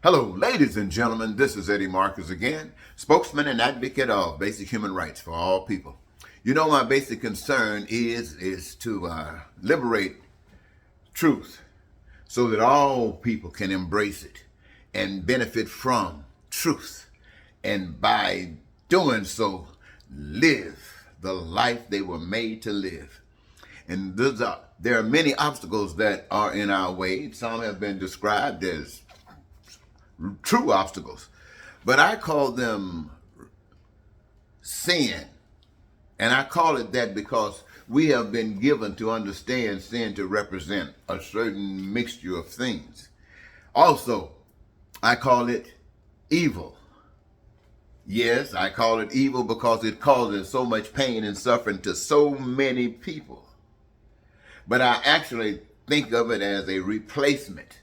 Hello, ladies and gentlemen. This is Eddie Marcus again, spokesman and advocate of basic human rights for all people. You know, my basic concern is to liberate truth so that all people can embrace it and benefit from truth. And by doing so, live the life they were made to live. And there are many obstacles that are in our way. Some have been described as true obstacles, but I call them sin. And I call it that because we have been given to understand sin to represent a certain mixture of things. Also, I call it evil. Yes, I call it evil because it causes so much pain and suffering to so many people. But I actually think of it as a replacement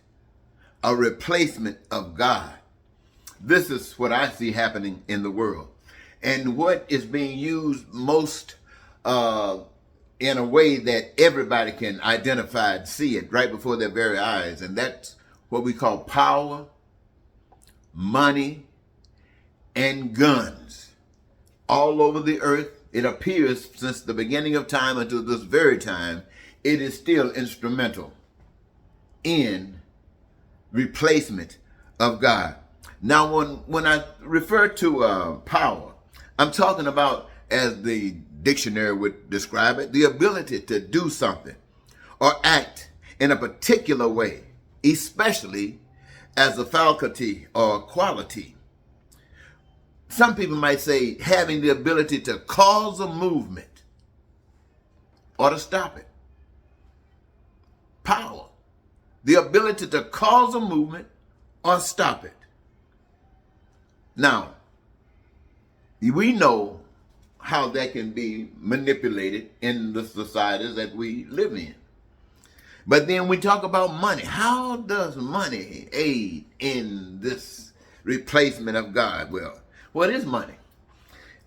of God. This is what I see happening in the world. And what is being used most in a way that everybody can identify and see it right before their very eyes. And that's what we call power, money, and guns. All over the earth, it appears since the beginning of time until this very time, it is still instrumental in replacement of God. Now, when I refer to power, I'm talking about, as the dictionary would describe it, the ability to do something or act in a particular way, especially as a faculty or quality. Some people might say having the ability to cause a movement or to stop it. Power. The ability to cause a movement or stop it. Now, we know how that can be manipulated in the societies that we live in. But then we talk about money. How does money aid in this replacement of God? Well, what is money?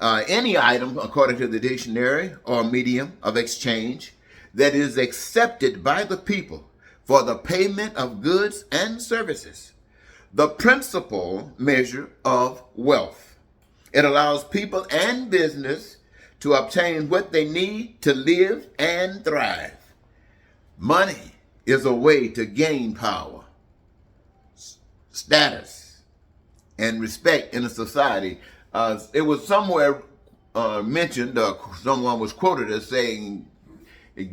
Any item, according to the dictionary, or medium of exchange that is accepted by the people for the payment of goods and services, the principal measure of wealth. It allows people and business to obtain what they need to live and thrive. Money is a way to gain power, status, and respect in a society. It was somewhere mentioned, someone was quoted as saying,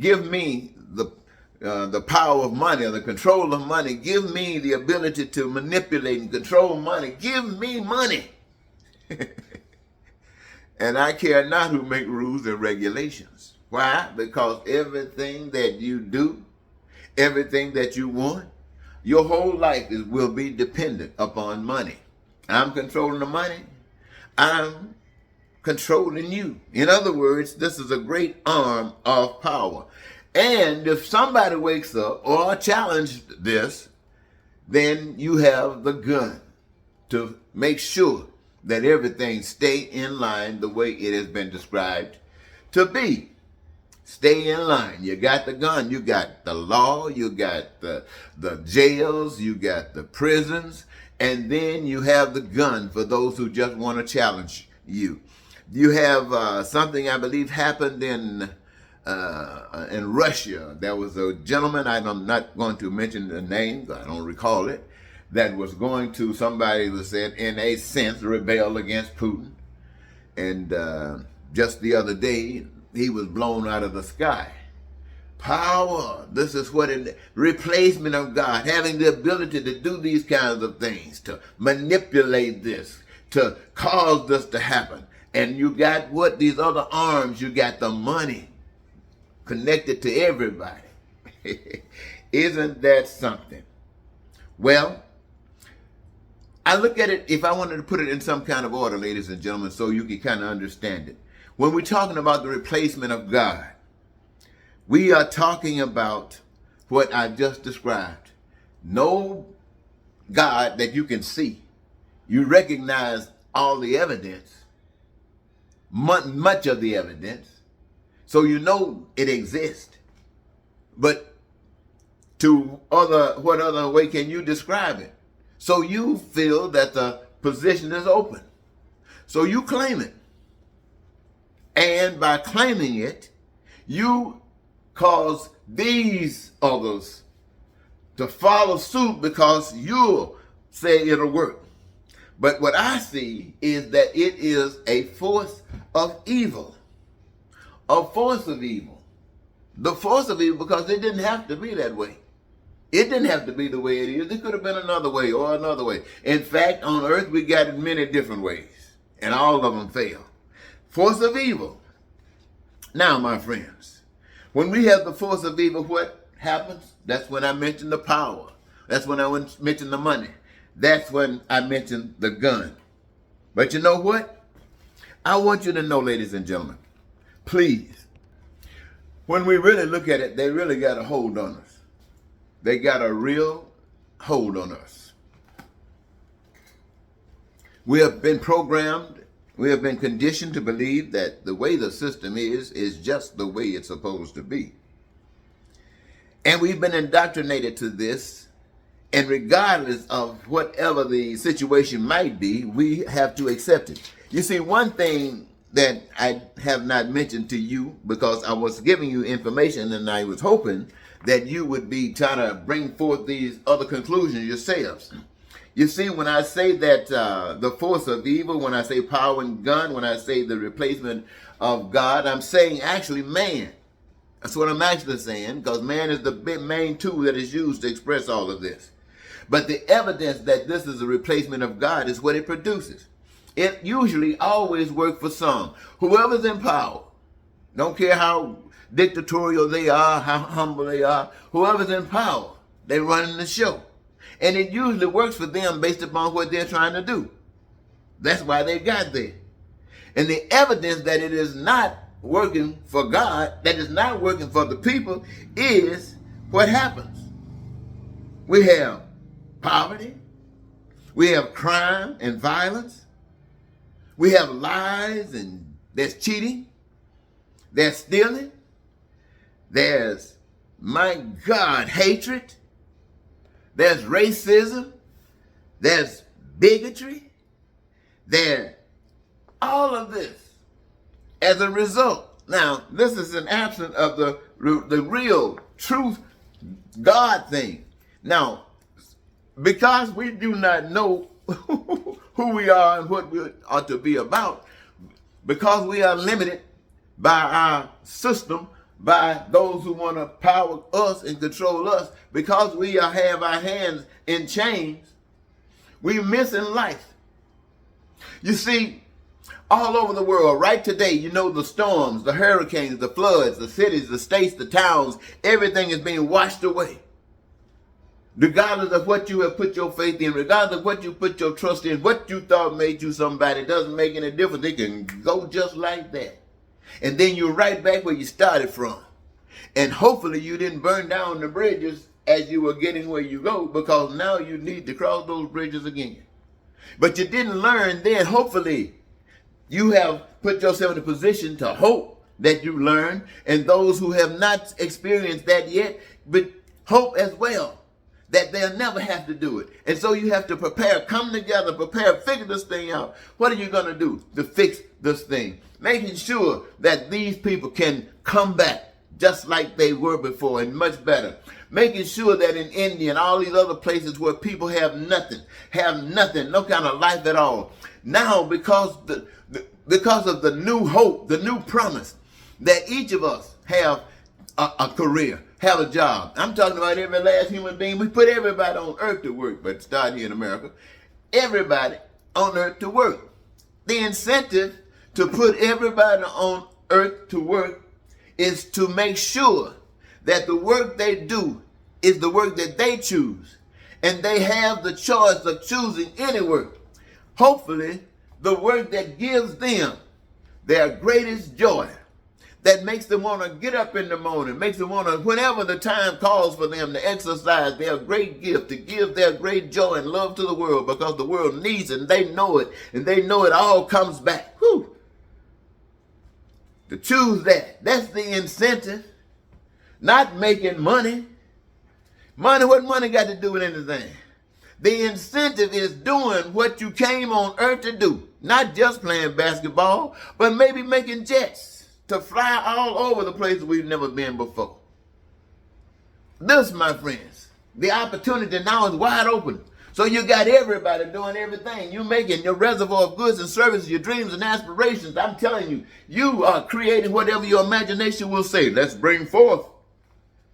give me the power of money or the control of money. Give me the ability to manipulate and control money. Give me money. And I care not who make rules and regulations. Why? Because everything that you do, everything that you want, your whole life will be dependent upon money. I'm controlling the money. I'm controlling you. In other words, this is a great arm of power. And if somebody wakes up or challenged this, then you have the gun to make sure that everything stay in line the way it has been described to be. Stay in line. You got the gun, you got the law, you got the jails, you got the prisons, and then you have the gun for those who just want to challenge you. You have something I believe happened in Russia. There was a gentleman, I'm not going to mention the name, I don't recall it, that was going to, somebody that said, in a sense, rebel against Putin. And just the other day, he was blown out of the sky. Power. This is what replacement of God, having the ability to do these kinds of things, to manipulate this, to cause this to happen. And you got what? These other arms, you got the money connected to everybody. Isn't that something? Well, I look at it, if I wanted to put it in some kind of order, ladies and gentlemen, so you can kind of understand it. When we're talking about the replacement of God, we are talking about what I just described. No God that you can see. You recognize all the evidence, much of the evidence, so you know it exists. But what other way can you describe it? So you feel that the position is open. So you claim it. And by claiming it, you cause these others to follow suit because you'll say it'll work. But what I see is that it is a force of evil. A force of evil. The force of evil, because it didn't have to be that way. It didn't have to be the way it is. It could have been another way or another way. In fact, on earth, we got it many different ways, and all of them fail. Force of evil. Now, my friends, when we have the force of evil, what happens? That's when I mention the power. That's when I mention the money. That's when I mention the gun. But you know what? I want you to know, ladies and gentlemen, please, when we really look at it, they really got a hold on us. They got a real hold on us. We have been programmed, we have been conditioned to believe that the way the system is just the way it's supposed to be. And we've been indoctrinated to this, and regardless of whatever the situation might be, we have to accept it. You see, one thing that I have not mentioned to you, because I was giving you information and I was hoping that you would be trying to bring forth these other conclusions yourselves. You see, when I say that the force of evil, when I say power and gun, when I say the replacement of God, I'm saying actually man. That's what I'm actually saying, because man is the main tool that is used to express all of this. But the evidence that this is a replacement of God is what it produces. It usually always works for some. Whoever's in power, don't care how dictatorial they are, how humble they are, whoever's in power, they're running the show. And it usually works for them based upon what they're trying to do. That's why they got there. And the evidence that it is not working for God, that is not working for the people, is what happens. We have poverty. We have crime and violence. We have lies, and there's cheating. There's stealing. There's, my God, hatred. There's racism. There's bigotry. There's all of this as a result. Now, this is an absence of the real truth God thing. Now, because we do not know who we are and what we ought to be about, because we are limited by our system, by those who want to power us and control us, because we have our hands in chains, we're missing life. You see, all over the world, right today, you know, the storms, the hurricanes, the floods, the cities, the states, the towns, everything is being washed away. Regardless of what you have put your faith in, regardless of what you put your trust in, what you thought made you somebody, doesn't make any difference. It can go just like that. And then you're right back where you started from. And hopefully you didn't burn down the bridges as you were getting where you go, because now you need to cross those bridges again. But you didn't learn then. Hopefully you have put yourself in a position to hope that you learn. And those who have not experienced that yet, but hope as well that they'll never have to do it. And so you have to prepare, come together, prepare, figure this thing out. What are you going to do to fix this thing? Making sure that these people can come back just like they were before and much better. Making sure that in India and all these other places where people have nothing, no kind of life at all. Now, because of the new hope, the new promise that each of us have a career, have a job. I'm talking about every last human being. We put everybody on earth to work, but start here in America. Everybody on earth to work. The incentive to put everybody on earth to work is to make sure that the work they do is the work that they choose. And they have the choice of choosing any work. Hopefully, the work that gives them their greatest joy, that makes them want to get up in the morning, makes them want to, whenever the time calls for them to exercise their great gift, to give their great joy and love to the world, because the world needs it, and they know it, and they know it all comes back. Whew. To choose that. That's the incentive. Not making money. Money, what money got to do with anything? The incentive is doing what you came on earth to do. Not just playing basketball, but maybe making jets to fly all over the places we've never been before. This, my friends, the opportunity now is wide open. So you got everybody doing everything. You making your reservoir of goods and services, your dreams and aspirations. I'm telling you, you are creating whatever your imagination will say. Let's bring forth.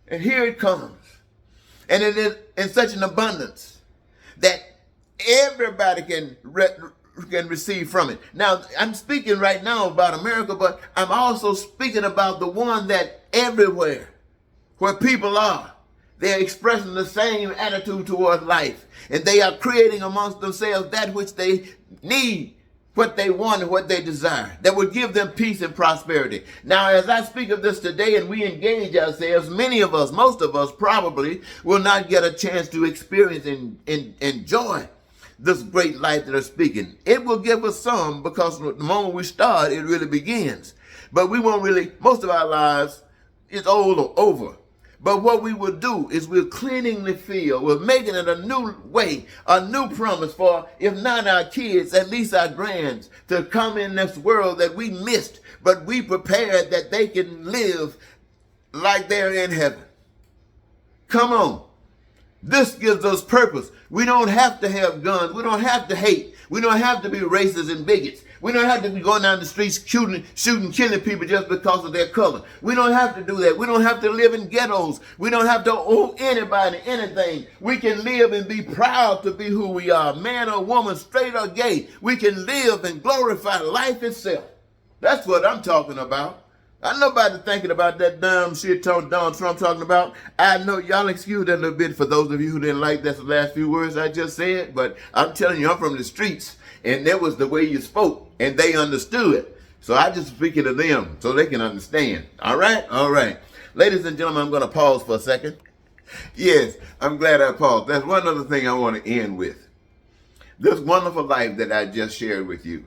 And here it comes. And it is in such an abundance that everybody can receive from it. Now, I'm speaking right now about America, but I'm also speaking about the one that everywhere where people are, they're expressing the same attitude towards life. And they are creating amongst themselves that which they need, what they want and what they desire, that will give them peace and prosperity. Now, as I speak of this today and we engage ourselves, many of us, most of us probably, will not get a chance to experience and enjoy this great life that are speaking. It will give us some, because the moment we start, it really begins. But we won't really, most of our lives is all over. But what we will do is we're cleaning the field. We're making it a new way, a new promise for, if not our kids, at least our grands, to come in this world that we missed, but we prepared that they can live like they're in heaven. Come on. This gives us purpose. We don't have to have guns. We don't have to hate. We don't have to be racist and bigots. We don't have to be going down the streets shooting, killing people just because of their color. We don't have to do that. We don't have to live in ghettos. We don't have to owe anybody anything. We can live and be proud to be who we are, man or woman, straight or gay. We can live and glorify life itself. That's what I'm talking about. I know nobody thinking about that dumb shit Donald Trump talking about. I know y'all excuse that a little bit for those of you who didn't like that's the last few words I just said, but I'm telling you, I'm from the streets, and that was the way you spoke, and they understood it. So I just speaking to them so they can understand. All right? All right. Ladies and gentlemen, I'm going to pause for a second. Yes, I'm glad I paused. That's one other thing I want to end with. This wonderful life that I just shared with you.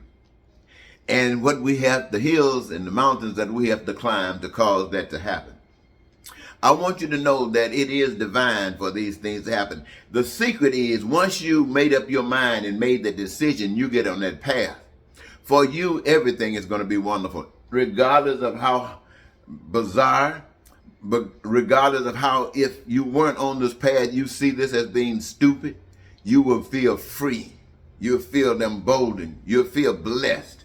And what we have, the hills and the mountains that we have to climb to cause that to happen. I want you to know that it is divine for these things to happen. The secret is, once you made up your mind and made the decision, you get on that path. For you, everything is going to be wonderful, regardless of how bizarre, but regardless of how, if you weren't on this path, you see this as being stupid, you will feel free. You'll feel emboldened. You'll feel blessed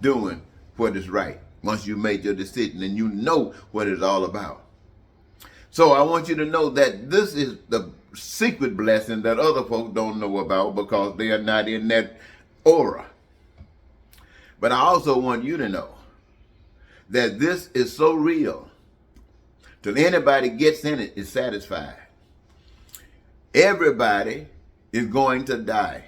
doing what is right once you made your decision and you know what it's all about. So I want you to know that this is the secret blessing that other folks don't know about because they are not in that aura. But I also want you to know that this is so real till anybody gets in it is satisfied. Everybody is going to die.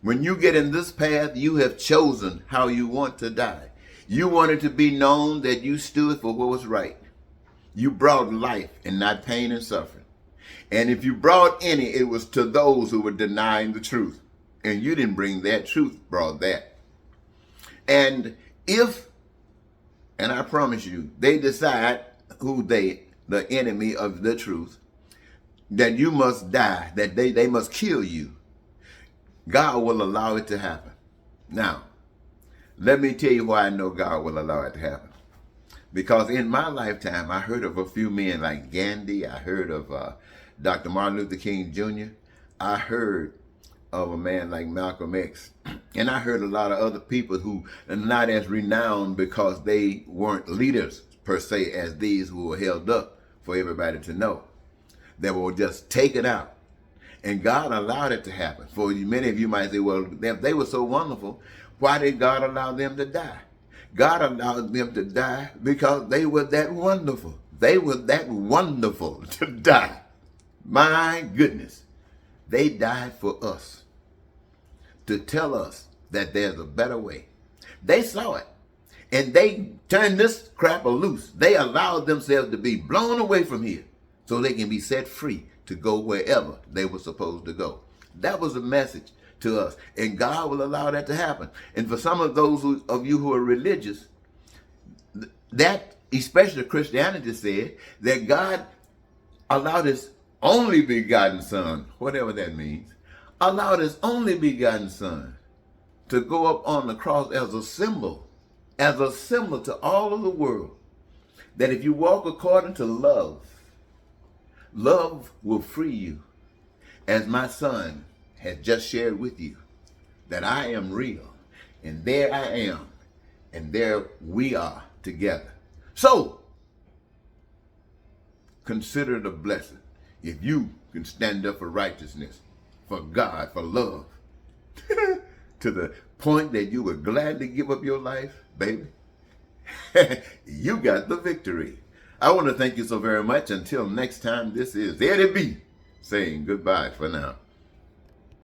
When you get in this path, you have chosen how you want to die. You wanted to be known that you stood for what was right. You brought life and not pain and suffering. And if you brought any, it was to those who were denying the truth. And you didn't bring that, truth brought that. And if, and I promise you, they decide who the enemy of the truth, that you must die, that they must kill you, God will allow it to happen. Now, let me tell you why I know God will allow it to happen. Because in my lifetime, I heard of a few men like Gandhi. I heard of Dr. Martin Luther King Jr. I heard of a man like Malcolm X. And I heard a lot of other people who are not as renowned because they weren't leaders per se as these who were held up for everybody to know. They were just taken out. And God allowed it to happen. For many of you might say, well, they were so wonderful. Why did God allow them to die? God allowed them to die because they were that wonderful. They were that wonderful to die. My goodness. They died for us. To tell us that there's a better way. They saw it. And they turned this crap loose. They allowed themselves to be blown away from here so they can be set free to go wherever they were supposed to go. That was a message to us. And God will allow that to happen. And for some of those of you who are religious, that, especially Christianity, said that God allowed his only begotten Son, whatever that means, allowed his only begotten Son to go up on the cross as a symbol to all of the world, that if you walk according to love, love will free you. As my son has just shared with you, that I am real, and there I am, and there we are together. So, consider it a blessing if you can stand up for righteousness, for God, for love, to the point that you would gladly give up your life, baby. You got the victory. I want to thank you so very much. Until next time, this is Eddie B saying goodbye for now.